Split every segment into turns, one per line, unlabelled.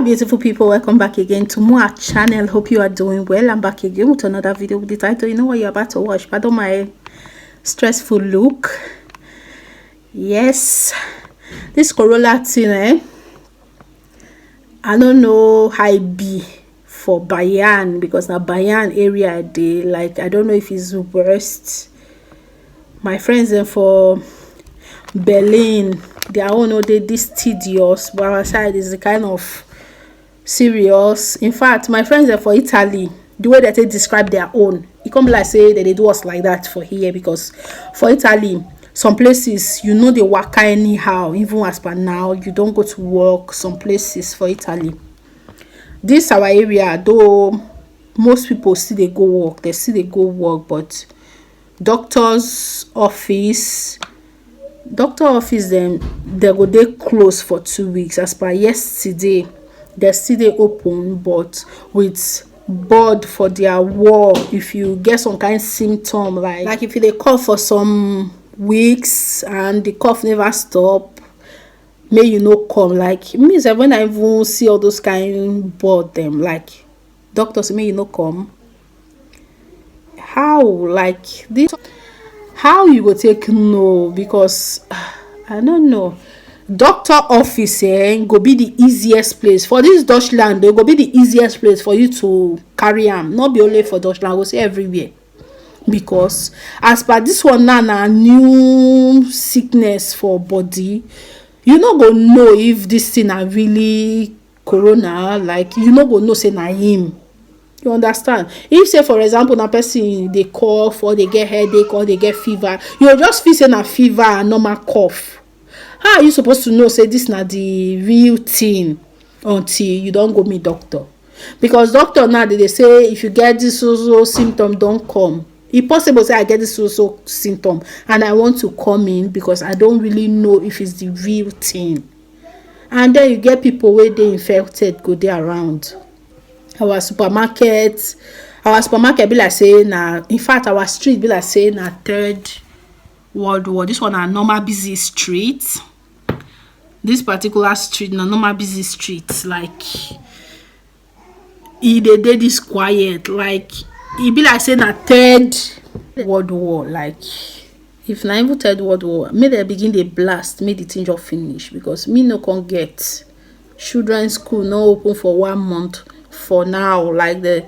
beautiful people, welcome back again to my channel. Hope you are doing well. I'm back again with another video with the title, you know what you're about to watch. Pardon my stressful look. Yes, this Corolla thing, I don't know how it be for Bayan, because the Bayan area they like, I don't know if it's worst. My friends are for Berlin, they are all know they this tedious, but our side is the kind of serious. In fact, my friends are for Italy, the way that they describe their own, it come like say that they do us like that for here, because for Italy, some places you know they work anyhow, even as per now you don't go to work. Some places for Italy, this our area, though most people still they go work, but doctor's office them they go they close for 2 weeks. As per yesterday, they still they open, but with board for their wall. If you get some kind of symptom, like if they cough for some weeks and the cough never stop, may you no come. Like it means that when I even see all those kind board them, like doctors may you no come. How like this? How you go take no? Because I don't know. Doctor office go be the easiest place for this Dutchland. They go be the easiest place for you to carry am. Not be only for Dutchland, I go say everywhere. Because as per this one now, na new sickness for body, you no go know if this thing are really corona. Like you no go know say na him. You understand? If say for example na person they cough or they get headache or they get fever, you just feel say na fever and normal cough. How are you supposed to know say this na the real thing until you don't go meet doctor? Because doctor now they say if you get this so symptom, don't come. It's possible say I get this so symptom and I want to come in because I don't really know if it's the real thing. And then you get people where they infected go there around. Our supermarket be like saying in fact our street be like saying third world war. This one a normal busy street. This particular street na normal busy street. Like they did this quiet. Like it be like saying third world war. Like if na even third world war, may they begin the blast, may the thing just finish, because me no can get children's school no open for 1 month. For now, like they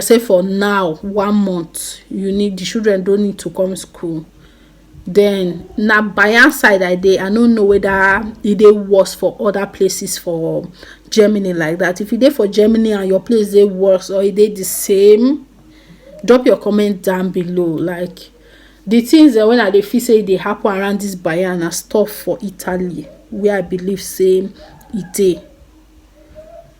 say for now 1 month you need the children don't need to come school. Then now Bayan side I don't know whether it worse for other places for Germany like that. If it dey for Germany and your place they worse or it the same, drop your comment down below. Like the things that when I feel say they happen around this Bayan and stuff for Italy, where I believe same it dey.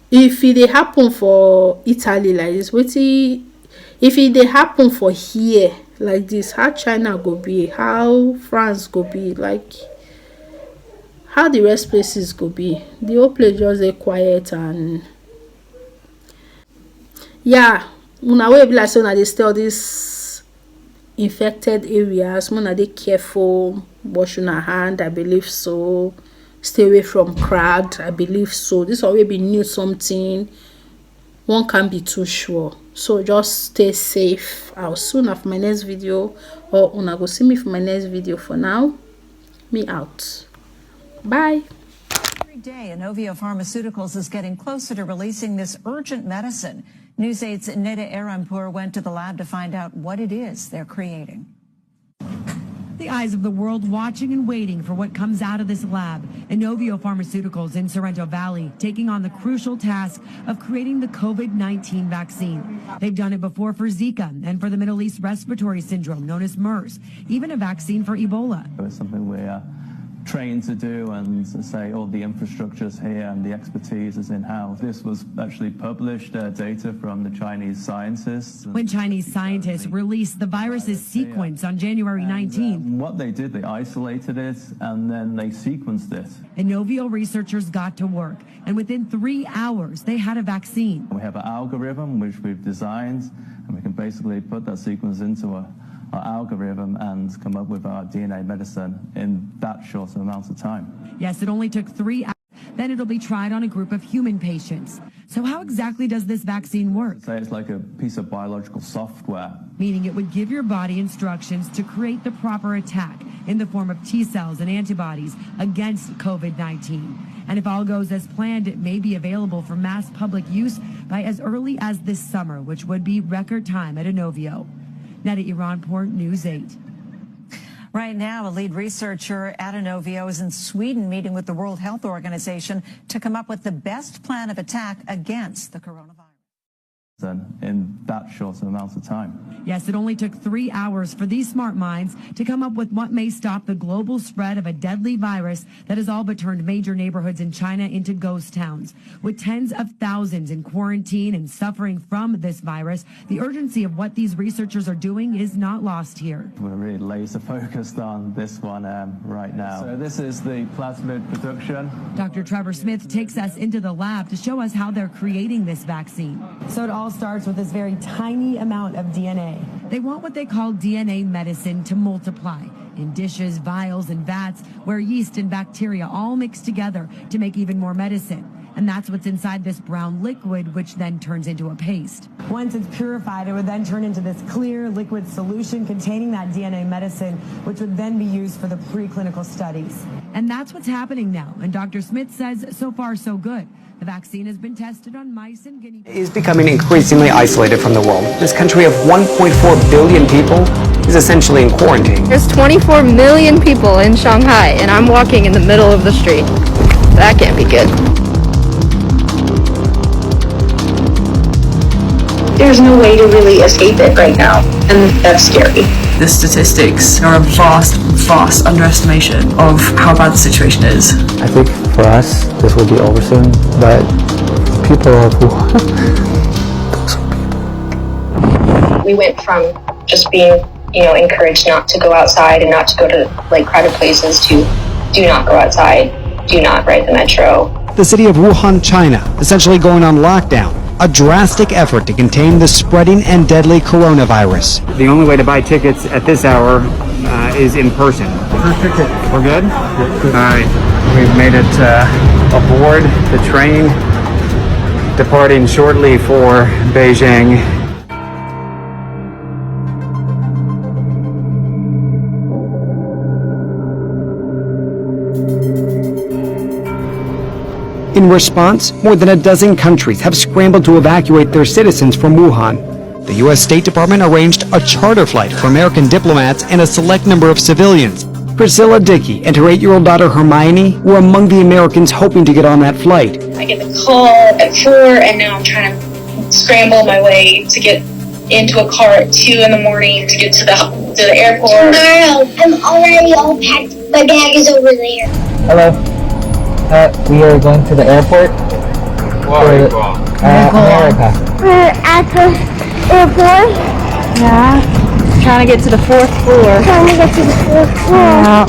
If it happen for Italy like this, if it happen for here like this, how China go be, how France go be, like how the rest places go be. The whole place just dey quiet. And yeah, una wey be like so now they still this infected areas, una dey careful, wash una hand, I believe so. Stay away from crowd, I believe so. This already be new something, one can't be too sure, so just stay safe. I'll soon have my next video, or una go see me for my next video. For now, me out, bye.
Every day Inovio Pharmaceuticals is getting closer to releasing this urgent medicine. News 8's Neda Arampur went to the lab to find out what it is they're creating.
The eyes of the world watching and waiting for what comes out of this lab. Inovio Pharmaceuticals in Sorrento Valley taking on the crucial task of creating the COVID-19 vaccine. They've done it before for Zika and for the Middle East respiratory syndrome known as MERS, even a vaccine for Ebola.
It's something we're trained to do, and say all the infrastructures here and the expertise is in-house. This was actually published data from the Chinese scientists.
When Chinese scientists released the virus's sequence on January 19th.
What they did, they isolated it and then they sequenced it.
Inovio researchers got to work, and within 3 hours they had a vaccine.
We have an algorithm which we've designed, and we can basically put that sequence into our algorithm and come up with our DNA medicine in that short amount of time.
Yes, it only took 3 hours. Then it'll be tried on a group of human patients. So how exactly does this vaccine work?
Say it's like a piece of biological software.
Meaning it would give your body instructions to create the proper attack in the form of T cells and antibodies against COVID-19. And if all goes as planned, it may be available for mass public use by as early as this summer, which would be record time at Inovio. Netta Iranpour, News 8.
Right now, a lead researcher at Inovio is in Sweden meeting with the World Health Organization to come up with the best plan of attack against the coronavirus.
In that short amount of time.
Yes, it only took 3 hours for these smart minds to come up with what may stop the global spread of a deadly virus that has all but turned major neighborhoods in China into ghost towns. With tens of thousands in quarantine and suffering from this virus, the urgency of what these researchers are doing is not lost here.
We're really laser focused on this one right now. So this is the plasmid production.
Dr. Trevor Smith takes us into the lab to show us how they're creating this vaccine. So it all starts with this very tiny amount of DNA. They want what they call DNA medicine to multiply in dishes, vials, and vats where yeast and bacteria all mix together to make even more medicine. And that's what's inside this brown liquid, which then turns into a paste. Once it's purified, it would then turn into this clear liquid solution containing that DNA medicine, which would then be used for the preclinical studies. And that's what's happening now. And Dr. Smith says so far so good. The vaccine has been tested on mice and guinea pigs.
Is becoming increasingly isolated from the world. This country of 1.4 billion people is essentially in quarantine.
There's 24 million people in Shanghai, and I'm walking in the middle of the street. That can't be good.
There's no way to really escape it right now, and that's scary.
The statistics are a vast underestimation of how bad the situation is.
I think for us, this will be over soon, but people of Wuhan, those people.
We went from just being, encouraged not to go outside and not to go to crowded places to do not go outside, do not ride the metro.
The city of Wuhan, China, essentially going on lockdown. A drastic effort to contain the spreading and deadly coronavirus. The only way to buy tickets at this hour is in person. We're good? All right. We've made it aboard the train, departing shortly for Beijing. In response, more than a dozen countries have scrambled to evacuate their citizens from Wuhan. The U.S. State Department arranged a charter flight for American diplomats and a select number of civilians. Priscilla Dickey and her 8-year-old daughter Hermione were among the Americans hoping to get on that flight.
I get the call at 4, and now I'm trying to scramble my way to get into a car at 2 in the morning to get to the airport.
Tomorrow, I'm already all packed. My bag is over there.
Hello. We are going to the airport.
Where
America.
We're at the airport.
Yeah. Trying to get to the 4th floor.
Trying to get to the 4th floor.
Yeah.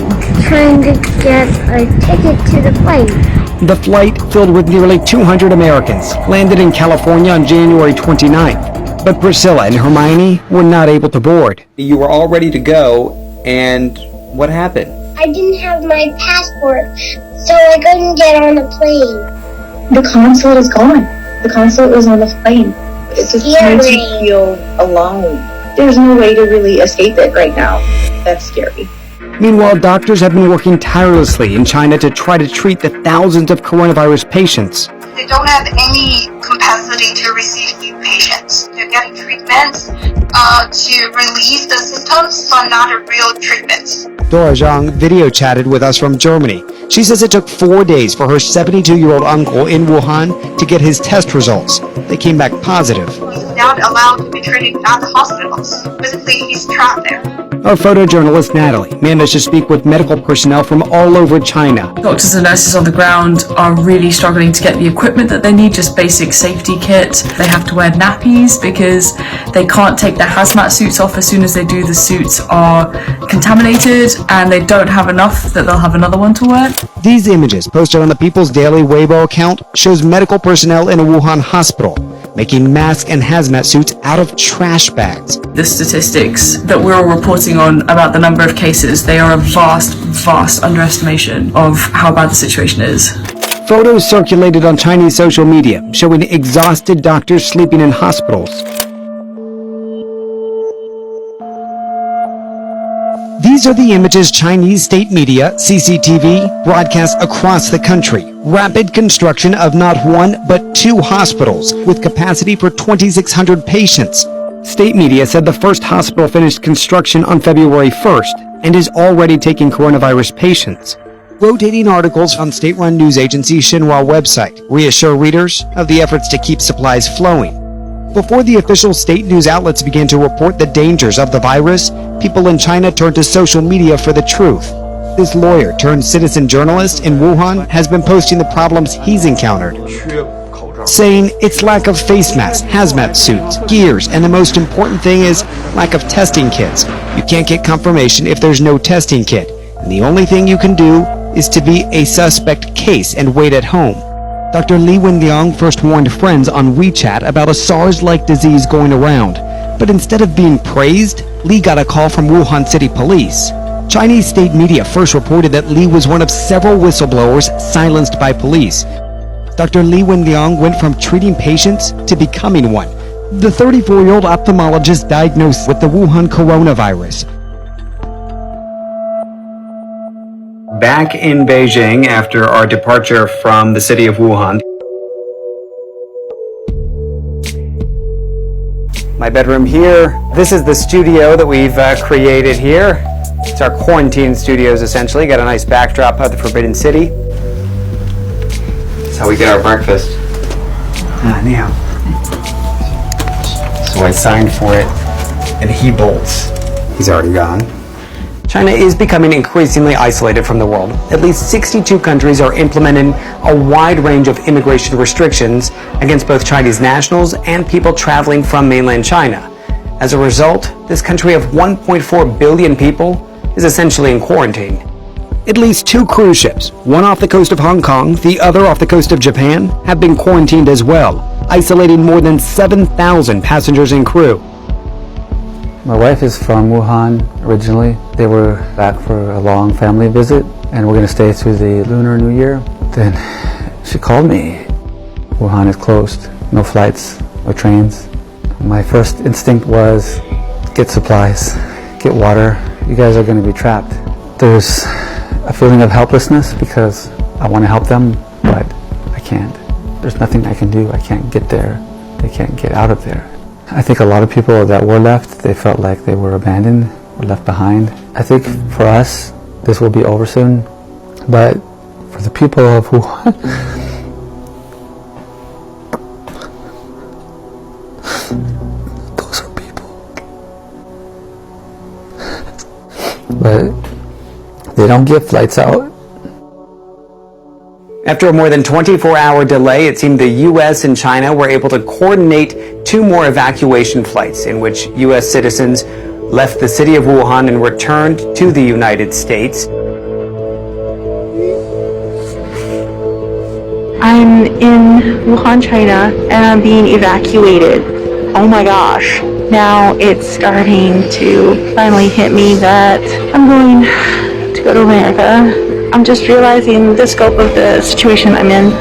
Trying to get a ticket to the plane.
The flight, filled with nearly 200 Americans, landed in California on January 29th. But Priscilla and Hermione were not able to board. You were all ready to go, and what happened?
I didn't have my passport, so I couldn't get on the plane.
The consulate is gone. The consulate was on the plane. It just makes you feel alone. There's no way to really escape it right now. That's scary.
Meanwhile, doctors have been working tirelessly in China to try to treat the thousands of coronavirus patients.
They don't have any capacity to receive new patients. They're getting treatments to relieve the symptoms, but not a real treatment.
Dora Zhang video chatted with us from Germany. She says it took 4 days for her 72-year-old uncle in Wuhan to get his test results. They came back positive.
He's not allowed to be treated at the hospitals. Basically, he's trapped there.
Our photojournalist Natalie managed to speak with medical personnel from all over China.
Doctors and nurses on the ground are really struggling to get the equipment that they need, just basic safety kit. They have to wear nappies because they can't take their hazmat suits off as soon as they do. The suits are contaminated and they don't have enough that they'll have another one to wear.
These images posted on the People's Daily Weibo account shows medical personnel in a Wuhan hospital making masks and hazmat suits out of trash bags.
The statistics that we're all reporting on about the number of cases, they are a vast underestimation of how bad the situation is.
Photos circulated on Chinese social media showing exhausted doctors sleeping in hospitals. These are the images Chinese state media, CCTV, broadcast across the country. Rapid construction of not one, but 2 hospitals with capacity for 2,600 patients. State media said the first hospital finished construction on February 1st and is already taking coronavirus patients. Rotating articles on state-run news agency Xinhua website reassure readers of the efforts to keep supplies flowing. Before the official state news outlets began to report the dangers of the virus, people in China turned to social media for the truth. This lawyer turned citizen journalist in Wuhan has been posting the problems he's encountered, saying it's lack of face masks, hazmat suits, gears, and the most important thing is lack of testing kits. You can't get confirmation if there's no testing kit, and the only thing you can do is to be a suspect case and wait at home. Dr. Li Wenliang first warned friends on WeChat about a SARS-like disease going around, but instead of being praised, Li got a call from Wuhan City Police. Chinese state media first reported that Li was one of several whistleblowers silenced by police. Dr. Li Wenliang went from treating patients to becoming one. The 34-year-old ophthalmologist diagnosed with the Wuhan coronavirus. Back in Beijing after our departure from the city of Wuhan. My bedroom here. This is the studio that we've created here. It's our quarantine studios, essentially. Got a nice backdrop of the Forbidden City. That's how we get our breakfast. Now. So I signed for it, and he bolts. He's already gone. China is becoming increasingly isolated from the world. At least 62 countries are implementing a wide range of immigration restrictions against both Chinese nationals and people traveling from mainland China. As a result, this country of 1.4 billion people is essentially in quarantine. At least 2 cruise ships, one off the coast of Hong Kong, the other off the coast of Japan, have been quarantined as well, isolating more than 7,000 passengers and crew.
My wife is from Wuhan originally. They were back for a long family visit and we're going to stay through the Lunar New Year. Then she called me. Wuhan is closed. No flights, no trains. My first instinct was get supplies, get water. You guys are going to be trapped. There's a feeling of helplessness because I want to help them, but I can't. There's nothing I can do. I can't get there. They can't get out of there. I think a lot of people that were left, they felt like they were abandoned or left behind. I think for us, this will be over soon, but for the people of Wuhan, those are people. But they don't get flights out.
After a more than 24-hour delay, it seemed the U.S. and China were able to coordinate 2 more evacuation flights in which U.S. citizens left the city of Wuhan and returned to the United States.
I'm in Wuhan, China, and I'm being evacuated. Oh my gosh. Now it's starting to finally hit me that I'm going to go to America. I'm just realizing the scope of the situation I'm in.